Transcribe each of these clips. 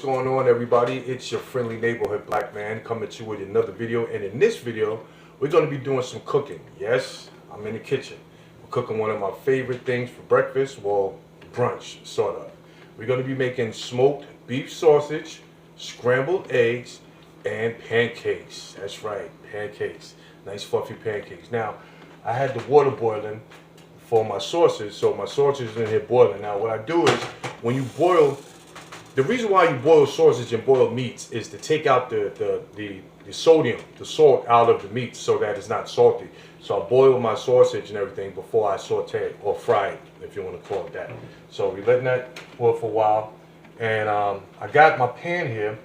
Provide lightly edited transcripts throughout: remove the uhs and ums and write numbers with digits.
What's going on, everybody? It's your friendly neighborhood black man coming to you with another video, and in this video we're going to be doing some cooking. Yes, I'm in the kitchen. We're cooking one of my favorite things for breakfast, well, brunch sort of. We're going to be making smoked beef sausage, scrambled eggs, and pancakes. That's right, pancakes. Nice fluffy pancakes. Now, I had the water boiling for my sausage, so my sausage is in here boiling. Now what I do is, when you boil, the reason why you boil sausage and boil meats is to take out the sodium, the salt out of the meat so that it's not salty. So I boil my sausage and everything before I saute it, or fry it, if you want to call it that. So we're letting that boil for a while. And I got my pan here,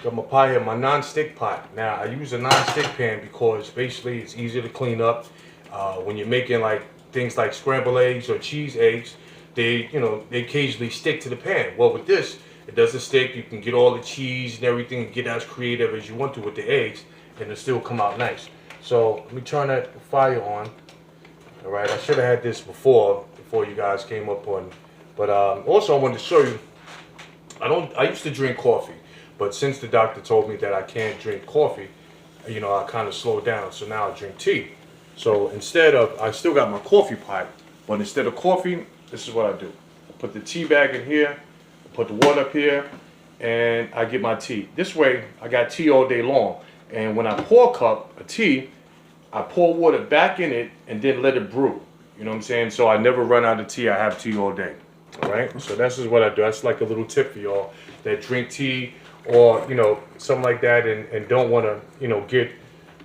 got my pot here, my non-stick pot. Now I use a non-stick pan because basically it's easier to clean up. When you're making like things like scrambled eggs or cheese eggs, they occasionally stick to the pan. Well, with this, it doesn't stick. You can get all the cheese and everything and get as creative as you want to with the eggs, and it'll still come out nice. So let me turn that fire on. All right, I should have had this before you guys came up on. But also I wanted to show you, I used to drink coffee, but since the doctor told me that I can't drink coffee, I kind of slowed down. So now I drink tea. So instead of, I still got my coffee pot, but instead of coffee, this is what I do. I put the tea bag in here, put the water up here, and I get my tea. This way, I got tea all day long. And when I pour a cup of tea, I pour water back in it and then let it brew. You know what I'm saying? So I never run out of tea. I have tea all day. All right? So that's just what I do. That's like a little tip for y'all that drink tea or, something like that and don't want to,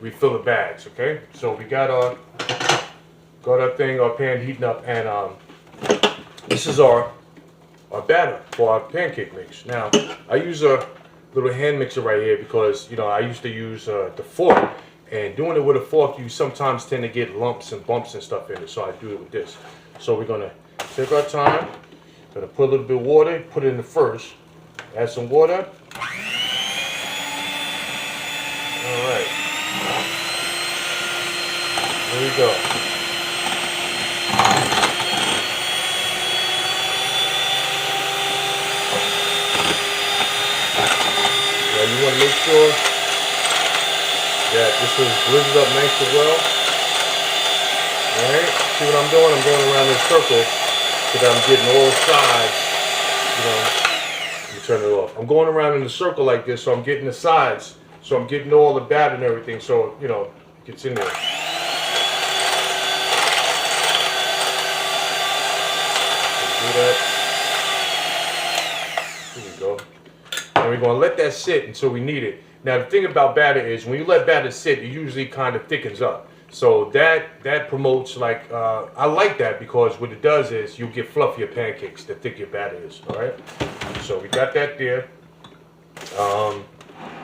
refill the bags, okay? So we got our pan heating up, and this is our batter for our pancake mix. Now, I use a little hand mixer right here because, I used to use the fork, and doing it with a fork, you sometimes tend to get lumps and bumps and stuff in it, so I do it with this. So we're gonna take our time, gonna put a little bit of water, put it in the first, add some water. All right. Here we go. Now you want to make sure that this is blizzed up nice and well. Alright, see what I'm doing? I'm going around in a circle so that I'm getting all sides. Let me turn it off. I'm going around in a circle like this, so I'm getting the sides. So I'm getting all the batter and everything, so, it gets in there. Do that. Here we go. And we're going to let that sit until we need it. Now the thing about batter is when you let batter sit, it usually kind of thickens up. So that promotes, like, I like that because what it does is you get fluffier pancakes the thicker your batter is. All right. So we got that there.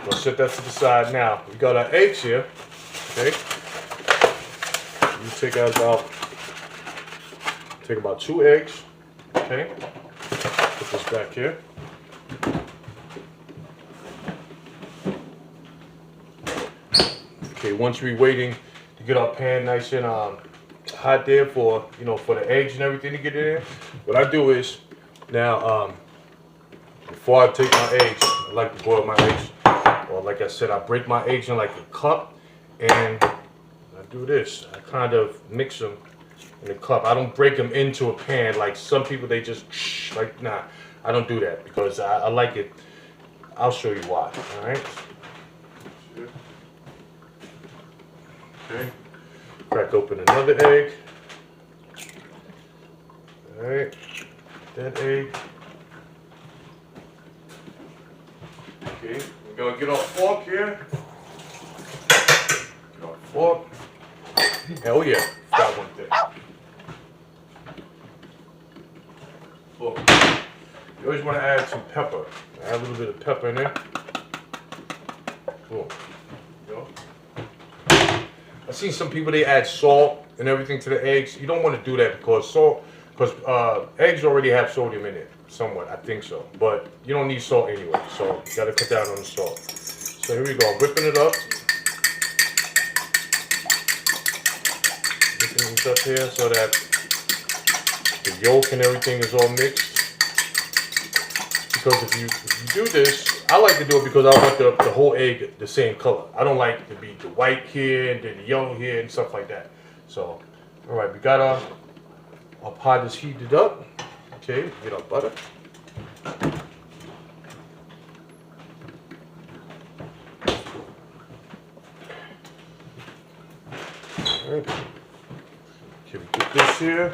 We'll set that to the side. Now we got our eggs here. Okay. You take about 2 eggs. Okay. Put this back here. Okay. Once we're waiting to get our pan nice and hot there for for the eggs and everything to get in there, what I do is now before I take my eggs, I like to boil my eggs. Or like I said, I break my eggs in like a cup, and I do this. I kind of mix them in a cup. I don't break them into a pan like some people. They just like, nah. I don't do that because I like it. I'll show you why. All right. Okay. Crack open another egg. All right. That egg. Okay. We're going to get our fork here. Get our fork. Oh yeah, forgot one thing. Boom. You always want to add some pepper. Add a little bit of pepper in there. Boom. There you go. I've seen some people, they add salt and everything to the eggs. You don't want to do that because eggs already have sodium in it. Somewhat, I think so, but you don't need salt anyway, so you gotta cut down on the salt. So here we go, whipping it up. Whipping this up here so that the yolk and everything is all mixed. because if you do this, I like to do it because I want the whole egg the same color. I don't like it to be the white here and then the yellow here and stuff like that. So, all right, we got our pot is heated up. Okay, get our butter. All right. Okay, we get this here.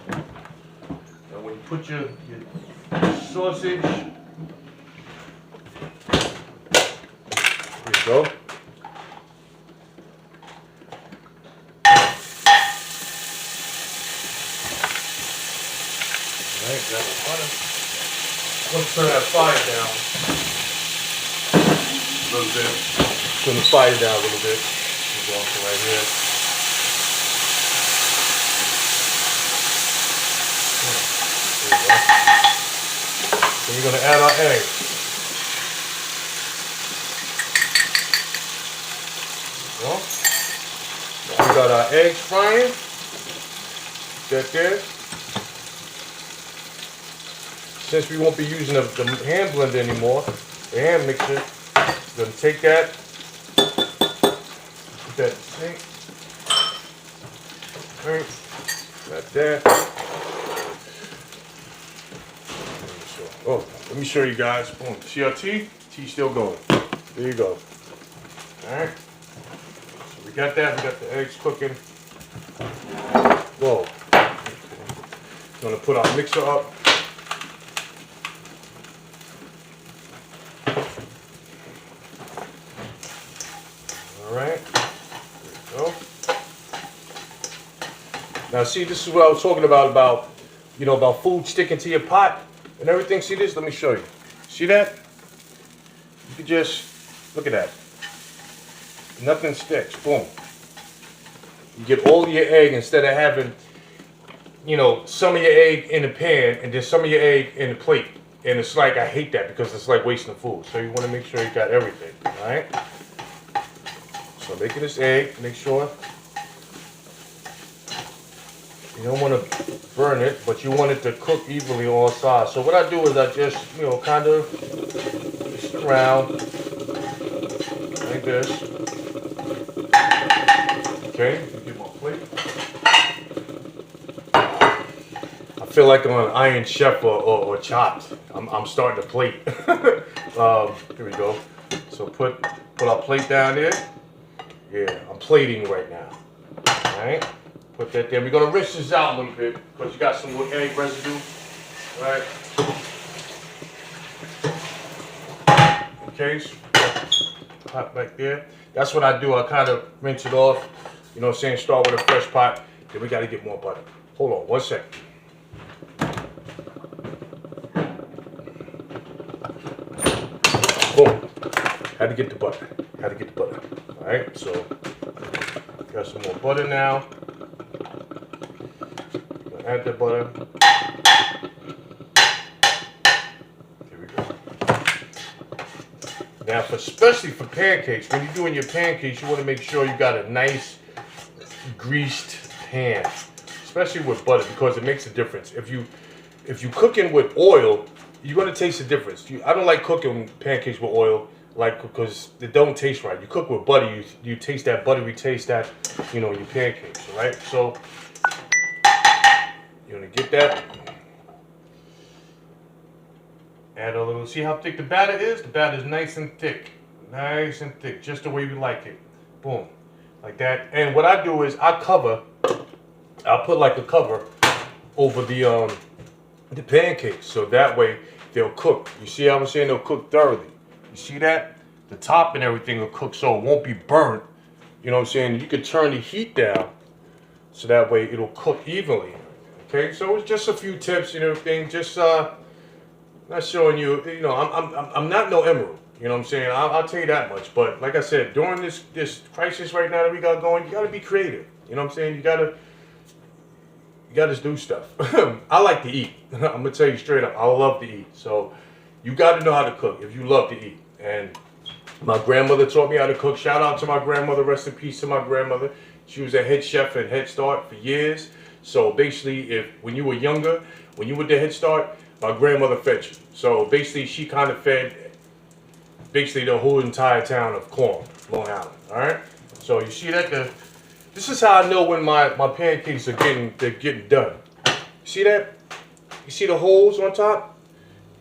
And when you put your sausage, there you go. Alright, got the butter. Let's turn that fire down a little bit. Turn the fire down a little bit. We're going to right here. There you go. Then we're going to add our eggs. Well, we got our eggs frying. That there. Since we won't be using the hand blender anymore, the hand mixer, we're going to take that, put that in the sink. All right, got that. Oh, let me show you guys. Boom. See our tea? Tea's still going. There you go. All right. So we got that. We got the eggs cooking. Whoa. We're going to put our mixer up. All right. There we go. Now, see, this is what I was talking about, you know, about food sticking to your pot and everything. See this? Let me show you. See that? You can just, look at that. Nothing sticks. Boom. You get all of your egg instead of having, you know, some of your egg in the pan and then some of your egg in the plate. And it's like, I hate that because it's like wasting food. So you want to make sure you got everything. All right? So making this egg, make sure you don't want to burn it, but you want it to cook evenly on all sides. So what I do is I just, you know, kind of twist it around like this. Okay, get my plate. I feel like I'm on Iron Chef or Chopped. I'm starting to plate. Here we go. So put our plate down there. Yeah, I'm plating right now. All right. Put that there. We're going to rinse this out a little bit because you got some egg residue. All right. Okay. So pot back there. That's what I do. I kind of rinse it off. You know what I'm saying? Start with a fresh pot. Then we got to get more butter. Hold on 1 second. Boom. Had to get the butter. Had to get the butter. All right. So got some more butter now. Add the butter. Here we go. Now, especially for pancakes, when you're doing your pancakes, you want to make sure you got a nice greased pan, especially with butter, because it makes a difference. If you cooking with oil, you're gonna taste the difference. I don't like cooking pancakes with oil, like, because they don't taste right. You cook with butter, you taste that buttery taste that, you know, your pancakes, right? So you're gonna get that. Add a little. See how thick the batter is? The batter is nice and thick, just the way we like it. Boom, like that. And what I do is I'll put like a cover over the pancakes, so that way they'll cook. You see how I'm saying? They'll cook thoroughly. You see that? The top and everything will cook, so it won't be burnt. You know what I'm saying? You can turn the heat down, so that way it'll cook evenly. Okay, so it's just a few tips and everything. Just not showing you. You know, I'm not no emerald. You know what I'm saying? I'll tell you that much. But like I said, during this crisis right now that we got going, you got to be creative. You know what I'm saying? You gotta do stuff. I like to eat. I'm gonna tell you straight up. I love to eat. So you got to know how to cook if you love to eat. And my grandmother taught me how to cook. Shout out to my grandmother. Rest in peace to my grandmother. She was a head chef at Head Start for years. So basically, when you were younger, when you were at the Head Start, my grandmother fed you. So basically, she kind of fed basically the whole entire town of Long Island. All right. So you see that this is how I know when my pancakes are getting done. You see that? You see the holes on top?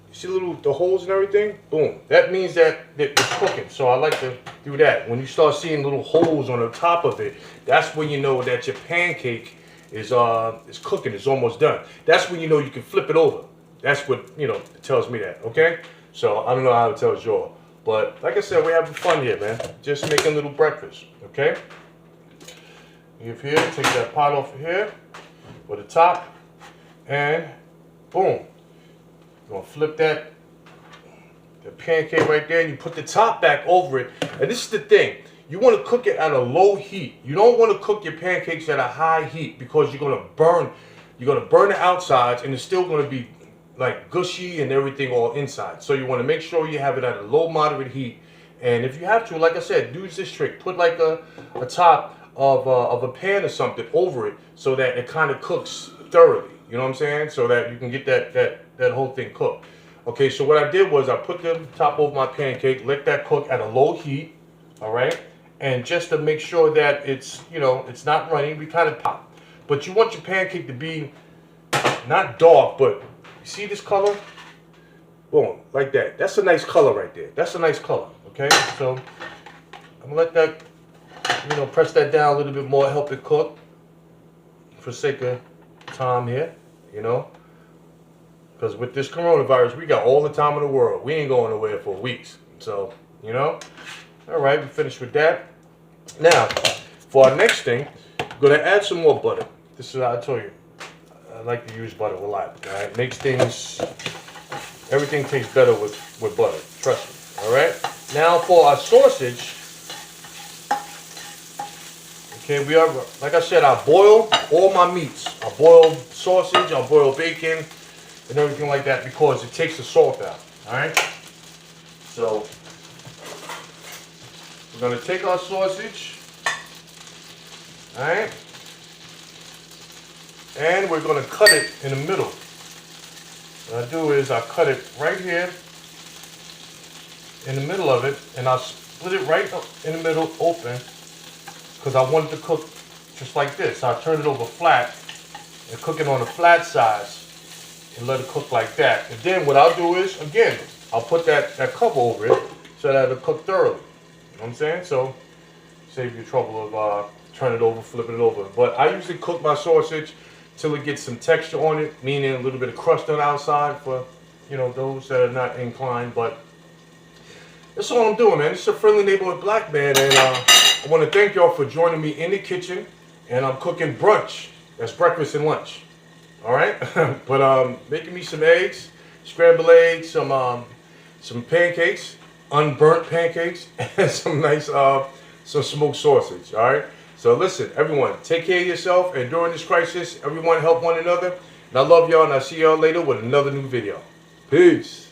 You see the holes and everything? Boom. That means that it's cooking. So I like to do that. When you start seeing little holes on the top of it, that's when you know that your pancake is cooking. It's almost done. That's when you know you can flip it over. That's what, it tells me that, okay? So I don't know how it tells y'all. But like I said, we're having fun here, man. Just making a little breakfast, okay? You here, take that pot off of here with the top, and boom. You're gonna flip the pancake right there, and you put the top back over it. And this is the thing. You want to cook it at a low heat. You don't want to cook your pancakes at a high heat because you're gonna burn the outsides, and it's still gonna be like gushy and everything all inside. So you want to make sure you have it at a low moderate heat. And if you have to, like I said, use this trick. Put like a top of a pan or something over it so that it kind of cooks thoroughly. You know what I'm saying? So that you can get that whole thing cooked. Okay, so what I did was I put the top over my pancake, let that cook at a low heat. All right, and just to make sure that it's it's not running, we kind of pop. But you want your pancake to be not dark, but you see this color? Boom, like that. That's a nice color right there. That's a nice color, okay? So I'm gonna let that, press that down a little bit more, help it cook for sake of time here, because with this coronavirus, we got all the time in the world. We ain't going nowhere for weeks. So, all right, we finished with that. Now, for our next thing, we're gonna add some more butter. This is how I told you. I like to use butter a lot. All right, makes everything tastes better with butter. Trust me. All right. Now for our sausage. Okay, like I said, I boil all my meats. I boil sausage, I boil bacon, and everything like that because it takes the salt out. All right. So we're gonna take our sausage. All right. And we're going to cut it in the middle. What I do is I cut it right here in the middle of it, and I split it right up in the middle open because I want it to cook just like this. I turn it over flat and cook it on the flat size and let it cook like that. And then what I'll do is, again, I'll put that cover over it so that it'll cook thoroughly. You know what I'm saying? So save you trouble of turning it over, flipping it over. But I usually cook my sausage till it gets some texture on it, meaning a little bit of crust on the outside for, those that are not inclined. But that's all I'm doing, man. It's a friendly neighborhood black man, and I want to thank y'all for joining me in the kitchen. And I'm cooking brunch. That's breakfast and lunch. All right, but making me some eggs, scrambled eggs, some pancakes, unburnt pancakes, and some nice some smoked sausage. All right. So listen, everyone, take care of yourself, and during this crisis, everyone help one another. And I love y'all, and I'll see y'all later with another new video. Peace.